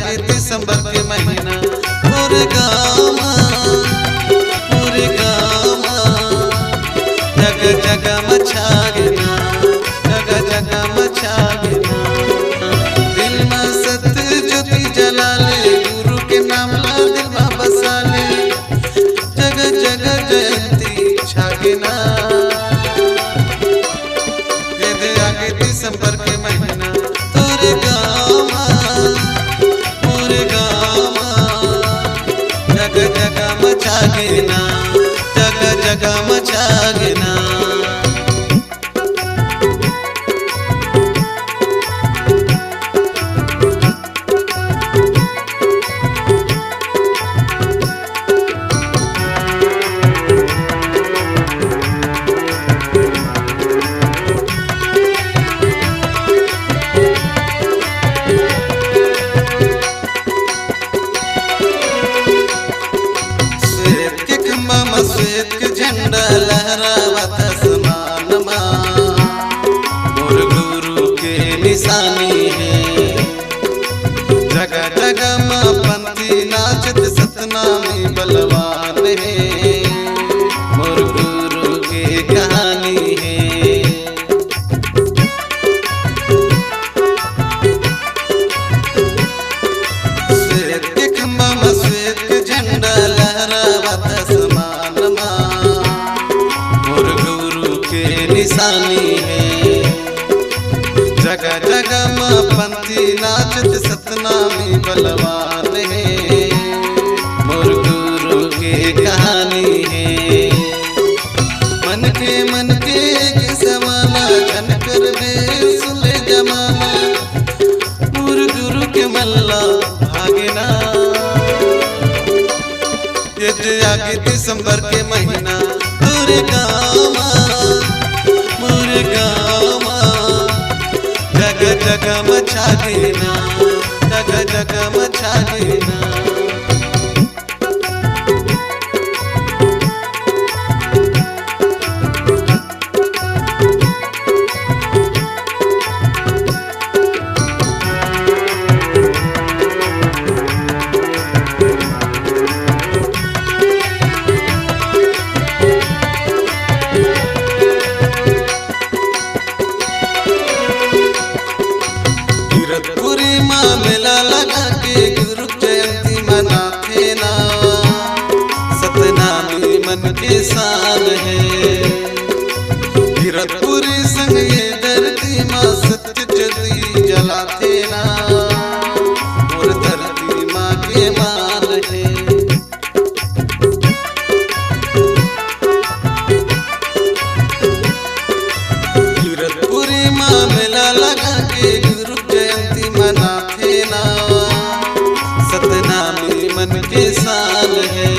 आगे दिसंबर के महीना मोरे गाँव जगह जगह मचागिना जगह जगह मचागिना दिल में सत्य ज्योति जला ले गुरु के नाम ला दिल में बसा ले जगह जगह जयंती छागिना आगे दिसंबर के महीना तोरे गाँव जगह जगह मचागिना जगह जगह मचागिना श्वेत के झंडा लहरावत आसमान मोर गुरु के निशानी है जगह जगह माँ पंथी नाचत सतनामी बलवान है मोर गुरु के कहानी है श्वेत के खम्बा में श्वेत के झंडा लहरावत निशानी है जगह जगह माँ पंथी नाचत सतनामी बलवान है मोर गुरु के कहानी है मन के समाना जन कर दे सुले जमाना मोर गुरु के मल्ला भागना ये आगे दिसंबर के महीना तोरे गाँव जगह जगह मचागिना जगह जगह मचागिना पूरी माँ मेला लगा के गुरु जयंती मनाते ना सतनामी मन के शान है गिरतपुरी संग ये धरती माँ सत्य ज्योति जलाते ना और धरती माँ के मान है गिरतपुरी माँ मेला लगा के मनाते ना सतनामी मन के साल है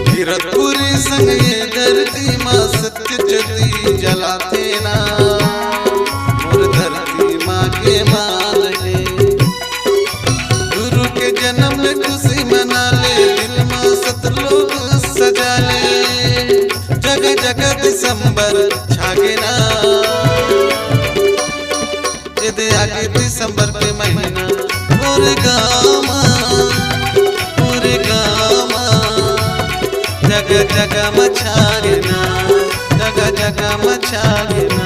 गिरतपुरी संग ये धरती माँ सत्य ज्योति जलाते ना और धरती माँ के मान है गुरु के जन्म में खुशी मना ले दिल में सतलोक सजा ले जगह जगह दिसंबर छागिना आगे दिसंबर के महीना मोरे गाँव जगह जगह मचागिना जगह जगह मचागिना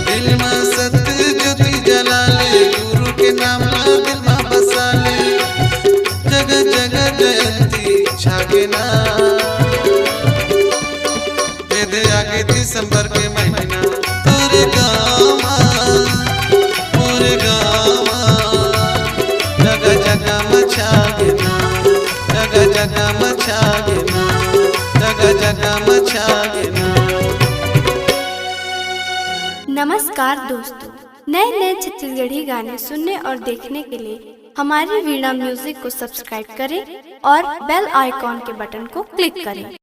दिल में सत्य ज्योति जला ले गुरु के नाम ला दिल में बसा ले जगह जगह जयंती छागिना आगे दिसंबर के महीना तोरे गाँव जगह जगह मचागिना जगह जगह मचागिना जगह जगह मचागिना। नमस्कार दोस्तों, नए छत्तीसगढ़ी गाने सुनने और देखने के लिए हमारी वीणा म्यूजिक को सब्सक्राइब करें और बेल आइकॉन के बटन को क्लिक करें।